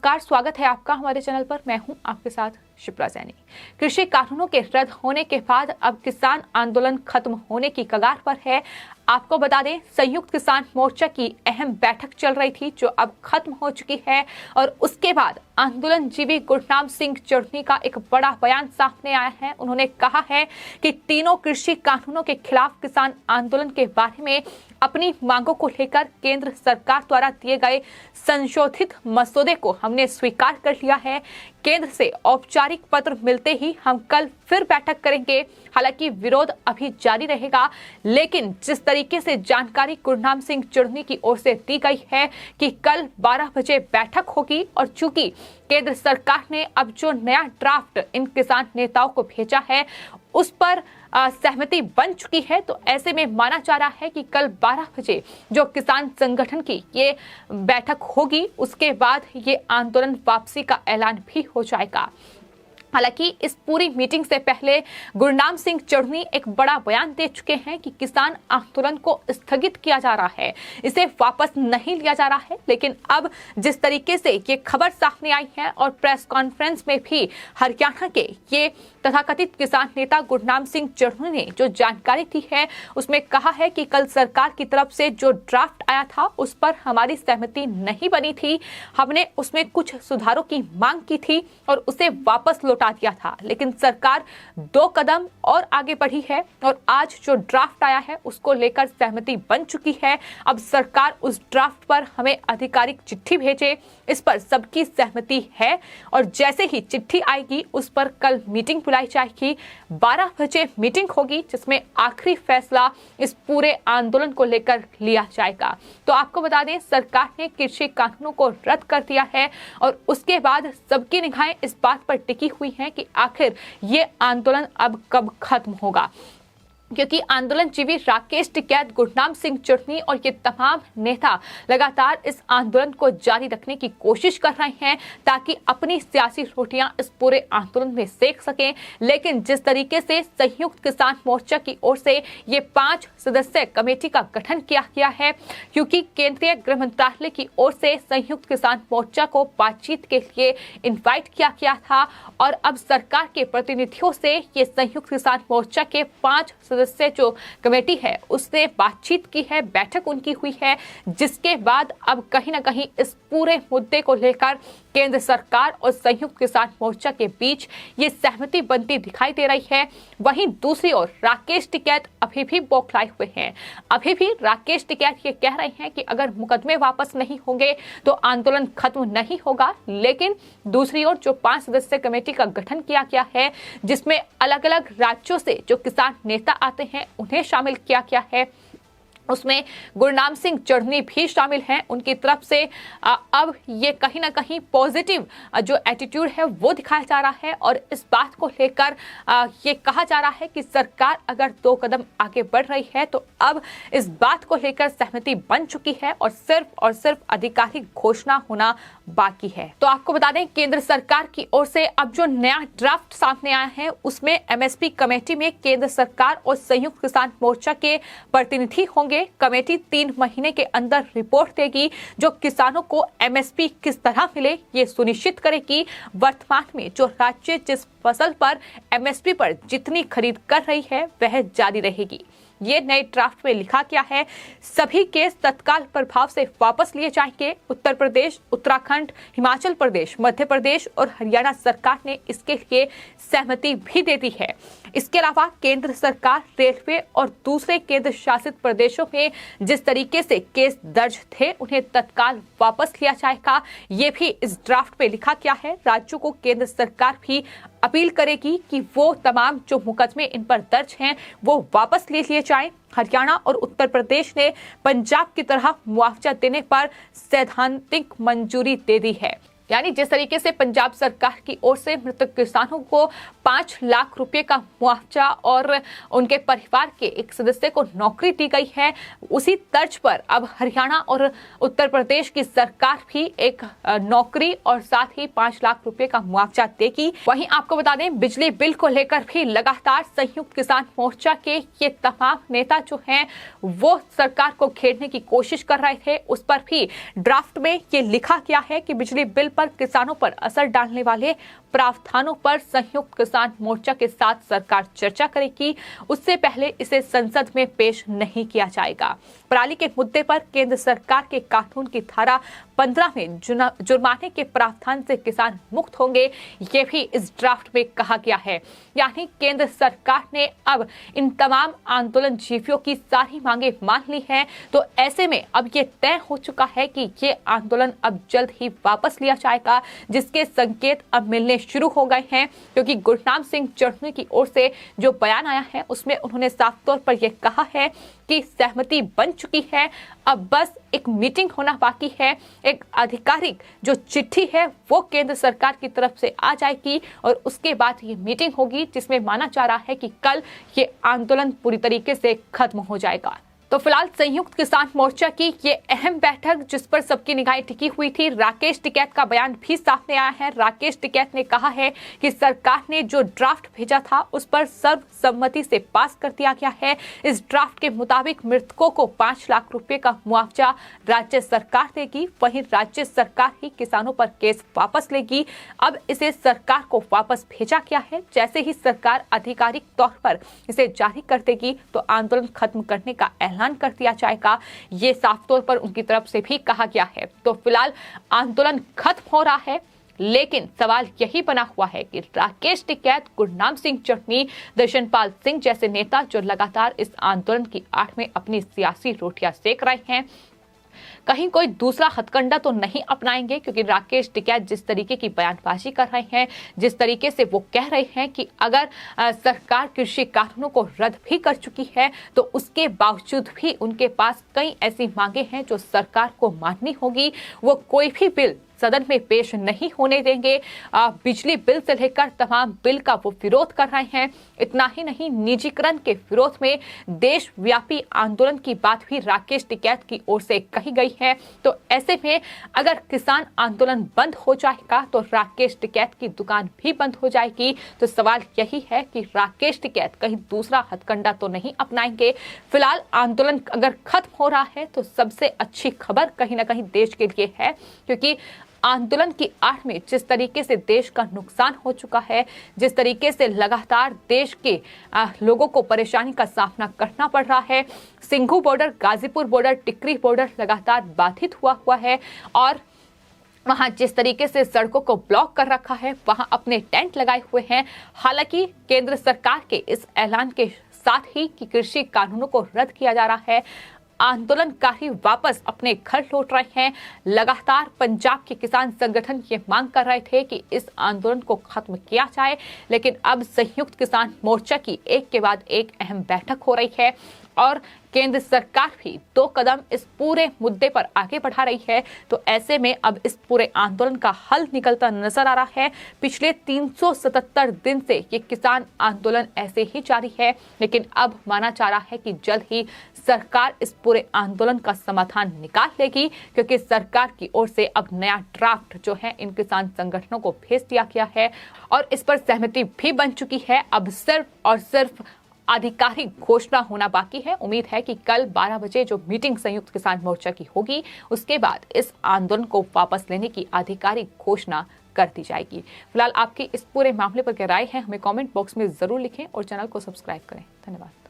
नमस्कार, स्वागत है आपका हमारे चैनल पर। मैं हूं आपके साथ शिप्रा सैनी। कृषि कानूनों के रद्द होने के बाद अब किसान आंदोलन खत्म होने की कगार पर है। आपको बता दें, संयुक्त किसान मोर्चा की अहम बैठक चल रही थी जो अब खत्म हो चुकी है और उसके बाद आंदोलनजीवी गुरनाम सिंह चढ़नी का एक बड़ा बयान सामने आया है। उन्होंने कहा है कि तीनों कृषि कानूनों के खिलाफ किसान आंदोलन के बारे में अपनी मांगों को लेकर केंद्र सरकार द्वारा दिए गए संशोधित मसौदे को हमने स्वीकार कर लिया है। केंद्र से औपचारिक पत्र मिलते ही हम कल फिर बैठक करेंगे। हालांकि विरोध अभी जारी रहेगा, लेकिन जिस तरीके से जानकारी गुरनाम सिंह चढ़नी की ओर से दी गई है कि कल 12 बजे बैठक होगी और चूंकि केंद्र सरकार ने अब जो नया ड्राफ्ट इन किसान नेताओं को भेजा है उस पर सहमति बन चुकी है, तो ऐसे में माना जा रहा है कि कल 12 बजे जो किसान संगठन की ये बैठक होगी उसके बाद ये आंदोलन वापसी का ऐलान भी हो जाएगा। हालांकि इस पूरी मीटिंग से पहले गुरनाम सिंह चढ़नी एक बड़ा बयान दे चुके हैं कि किसान आंदोलन को स्थगित किया जा रहा है, इसे वापस नहीं लिया जा रहा है। लेकिन अब जिस तरीके से ये खबर सामने आई है और प्रेस कॉन्फ्रेंस में भी हरियाणा के ये तथाकथित किसान नेता गुरनाम सिंह चढ़नी ने जो जानकारी दी है उसमें कहा है कि कल सरकार की तरफ से जो ड्राफ्ट आया था उस पर हमारी सहमति नहीं बनी थी। हमने उसमें कुछ सुधारों की मांग की थी और उसे वापस लौटा दिया था, लेकिन सरकार 2 कदम और आगे बढ़ी है और आज जो ड्राफ्ट आया है उसको लेकर सहमति बन चुकी है। अब सरकार उस ड्राफ्ट पर हमें आधिकारिक चिट्ठी भेजे, इस पर सबकी सहमति है और जैसे ही चिट्ठी आएगी उस पर कल मीटिंग बुलाई जाएगी। 12 बजे मीटिंग होगी जिसमें आखिरी फैसला इस पूरे आंदोलन को लेकर लिया जाएगा। तो आपको बता दें, सरकार ने कृषि कानूनों को रद्द कर दिया है और उसके बाद सबकी निगाहें इस बात पर टिकी हुई हैं कि आखिर ये आंदोलन अब कब खत्म होगा, क्योंकि आंदोलनजीवी राकेश टिकैत, गुरनाम सिंह चढ़नी और ये तमाम नेता लगातार इस आंदोलन को जारी रखने की कोशिश कर रहे हैं ताकि अपनी सियासी रोटियां इस पूरे आंदोलन में सेक सकें। लेकिन जिस तरीके से संयुक्त किसान मोर्चा की ओर से ये 5 सदस्यीय कमेटी का गठन किया गया है, क्योंकि केंद्रीय गृह मंत्रालय की ओर से संयुक्त किसान मोर्चा को बातचीत के लिए इन्वाइट किया गया था और अब सरकार के प्रतिनिधियों से ये संयुक्त किसान मोर्चा के 5 सदस्य जो कमेटी है उसने बातचीत की है, बैठक उनकी हुई है, जिसके बाद अब कहीं ना कहीं इस पूरे मुद्दे को लेकर केंद्र सरकार और संयुक्त किसान मोर्चा के बीच ये सहमति बनती दिखाई दे रही है। वहीं दूसरी ओर राकेश टिकैत अभी भी बौखलाए हुए हैं। अभी भी राकेश टिकैत ये कह रहे हैं कि अगर मुकदमे वापस नहीं होंगे तो आंदोलन खत्म नहीं होगा। लेकिन दूसरी ओर जो 5 सदस्यीय कमेटी का गठन किया गया है जिसमें अलग अलग राज्यों से जो किसान नेता आते हैं उन्हें शामिल किया गया है, उसमें गुरनाम सिंह चढ़नी भी शामिल हैं। उनकी तरफ से अब ये कहीं ना कहीं पॉजिटिव जो एटीट्यूड है वो दिखाया जा रहा है और इस बात को लेकर ये कहा जा रहा है कि सरकार अगर 2 कदम आगे बढ़ रही है तो अब इस बात को लेकर सहमति बन चुकी है और सिर्फ आधिकारिक घोषणा होना बाकी है। तो आपको बता दें, केंद्र सरकार की ओर से अब जो नया ड्राफ्ट सामने आया है उसमें एमएसपी कमेटी में केंद्र सरकार और संयुक्त किसान मोर्चा के प्रतिनिधि होंगे। कमेटी 3 महीने के अंदर रिपोर्ट देगी जो किसानों को एमएसपी किस तरह मिले ये सुनिश्चित करेगी। वर्तमान में जो राज्य जिस फसल पर एमएसपी पर जितनी खरीद कर रही है वह जारी रहेगी। ये नए ड्राफ्ट में लिखा गया है सभी केस तत्काल प्रभाव से वापस लिए जाएंगे। उत्तर प्रदेश, उत्तराखंड, हिमाचल प्रदेश, मध्य प्रदेश और हरियाणा सरकार ने इसके लिए सहमति भी दे दी है। इसके अलावा केंद्र सरकार, रेलवे और दूसरे केंद्र शासित प्रदेशों में जिस तरीके से केस दर्ज थे उन्हें तत्काल वापस लिया जाएगा, ये भी इस ड्राफ्ट में लिखा गया है। राज्यों को केंद्र सरकार भी अपील करेगी कि वो तमाम जो मुकदमे इन पर दर्ज हैं वो वापस ले लिए जाएं। हरियाणा और उत्तर प्रदेश ने पंजाब की तरह मुआवजा देने पर सैद्धांतिक मंजूरी दे दी है। यानी जिस तरीके से पंजाब सरकार की ओर से मृतक किसानों को 5 लाख रुपए का मुआवजा और उनके परिवार के एक सदस्य को नौकरी दी गई है, उसी तर्ज पर अब हरियाणा और उत्तर प्रदेश की सरकार भी एक नौकरी और साथ ही 5 लाख रुपए का मुआवजा देगी। वहीं आपको बता दें, बिजली बिल को लेकर भी लगातार संयुक्त किसान मोर्चा के ये तमाम नेता जो हैं वो सरकार को घेरने की कोशिश कर रहे थे। उस पर भी ड्राफ्ट में ये लिखा गया है कि बिजली बिल पर किसानों पर असर डालने वाले प्रावधानों पर संयुक्त किसान मोर्चा के साथ सरकार चर्चा करेगी। उससे पहले इसे संसद में पेश नहीं किया जाएगा। पराली के मुद्दे पर केंद्र सरकार के कानून की धारा 15 में जुर्माने के प्रावधान से किसान मुक्त होंगे, ये भी इस ड्राफ्ट में कहा गया है। यानी केंद्र सरकार ने अब इन तमाम आंदोलनजीवियों की सारी मांगे मान ली हैं। तो ऐसे में अब ये तय हो चुका है कि ये आंदोलन अब जल्द ही वापस लिया जाएगा, जिसके संकेत अब मिलने शुरू हो गए हैं। क्योंकि गुरनाम सिंह चढ़नी की ओर से जो बयान आया है उसमें उन्होंने साफ तौर पर यह कहा है कि सहमति बन चुकी है, अब बस एक मीटिंग होना बाकी है। एक आधिकारिक जो चिट्ठी है वो केंद्र सरकार की तरफ से आ जाएगी और उसके बाद ये मीटिंग होगी, जिसमें माना जा रहा है कि कल ये आंदोलन पूरी तरीके से खत्म हो जाएगा। तो फिलहाल संयुक्त किसान मोर्चा की ये अहम बैठक जिस पर सबकी निगाहें टिकी हुई थी, राकेश टिकैत का बयान भी सामने आया है। राकेश टिकैत ने कहा है कि सरकार ने जो ड्राफ्ट भेजा था उस पर सर्वसम्मति से पास कर दिया गया है। इस ड्राफ्ट के मुताबिक मृतकों को 5 लाख रुपए का मुआवजा राज्य सरकार देगी। वहीं राज्य सरकार ही किसानों पर केस वापस लेगी। अब इसे सरकार को वापस भेजा गया है। जैसे ही सरकार आधिकारिक तौर पर इसे जारी कर देगी तो आंदोलन खत्म करने का ऐलान कर दिया जाएगा। ये साफ तौर पर उनकी तरफ से भी कहा गया है। तो फिलहाल आंदोलन खत्म हो रहा है, लेकिन सवाल यही बना हुआ है कि राकेश टिकैत, गुरनाम सिंह चढ़नी, दर्शनपाल सिंह जैसे नेता जो लगातार इस आंदोलन की आड़ में अपनी सियासी रोटियां सेक रहे हैं, कहीं कोई दूसरा हथकंडा तो नहीं अपनाएंगे। क्योंकि राकेश टिकैत जिस तरीके की बयानबाजी कर रहे हैं, जिस तरीके से वो कह रहे हैं कि अगर सरकार कृषि कानूनों को रद्द भी कर चुकी है तो उसके बावजूद भी उनके पास कई ऐसी मांगे हैं जो सरकार को माननी होगी। वो कोई भी बिल सदन में पेश नहीं होने देंगे। बिजली बिल से लेकर तमाम बिल का वो विरोध कर रहे हैं। इतना ही नहीं, निजीकरण के विरोध में देशव्यापी आंदोलन की बात भी राकेश टिकैत की ओर से कही गई है। तो ऐसे में अगर किसान आंदोलन बंद हो जाएगा तो राकेश टिकैत की दुकान भी बंद हो जाएगी। तो सवाल यही है कि राकेश टिकैत कहीं दूसरा हथकंडा तो नहीं अपनाएंगे। फिलहाल आंदोलन अगर खत्म हो रहा है तो सबसे अच्छी खबर कहीं ना कहीं देश के लिए है। क्योंकि आंदोलन की आड़ में जिस तरीके से देश का नुकसान हो चुका है, जिस तरीके से लगातार देश के लोगों को परेशानी का सामना करना पड़ रहा है, सिंघू बॉर्डर, गाजीपुर बॉर्डर, टिकरी बॉर्डर लगातार बाधित हुआ है और वहां जिस तरीके से सड़कों को ब्लॉक कर रखा है, वहां अपने टेंट लगाए हुए हैं। हालांकि केंद्र सरकार के इस ऐलान के साथ ही कि कृषि कानूनों को रद्द किया जा रहा है, आंदोलनकारी वापस अपने घर लौट रहे हैं। लगातार पंजाब के किसान संगठन ये मांग कर रहे थे कि इस आंदोलन को खत्म किया जाए, लेकिन अब संयुक्त किसान मोर्चा की एक के बाद एक अहम बैठक हो रही है और केंद्र सरकार भी 2 कदम इस पूरे मुद्दे पर आगे बढ़ा रही है। तो ऐसे में अब इस पूरे आंदोलन का हल निकलता नजर आ रहा है। पिछले 377 दिन से ये किसान आंदोलन ऐसे ही जारी है, लेकिन अब माना जा रहा है कि जल्द ही सरकार इस पूरे आंदोलन का समाधान निकाल लेगी। क्योंकि सरकार की ओर से अब नया ड्राफ्ट जो है इन किसान संगठनों को भेज दिया गया है और इस पर सहमति भी बन चुकी है। अब सिर्फ और सिर्फ आधिकारिक घोषणा होना बाकी है। उम्मीद है कि कल 12 बजे जो मीटिंग संयुक्त किसान मोर्चा की होगी उसके बाद इस आंदोलन को वापस लेने की आधिकारिक घोषणा कर दी जाएगी। फिलहाल आपकी इस पूरे मामले पर क्या राय है हमें कमेंट बॉक्स में जरूर लिखें और चैनल को सब्सक्राइब करें। धन्यवाद।